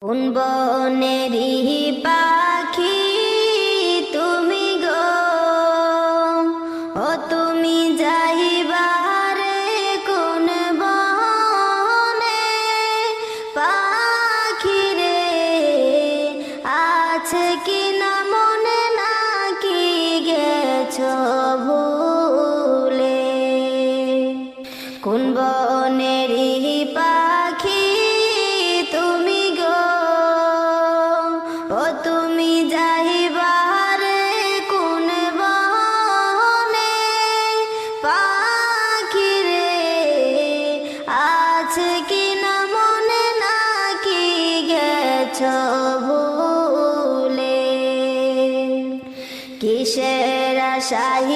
কোন বনেরই পাখি তুমি গো, ও তুমি যাইবারে কোন বনে? পাখি রে আছে কি না মনে, নাকি গেছো ভুলে? কোন বনেরই পাখি তুমি গো, ও তুমি যাইবারে কোন বনে? পাখি রে আছে কি না মনে, নাকি গেছো ভুলে? কিসের আশায়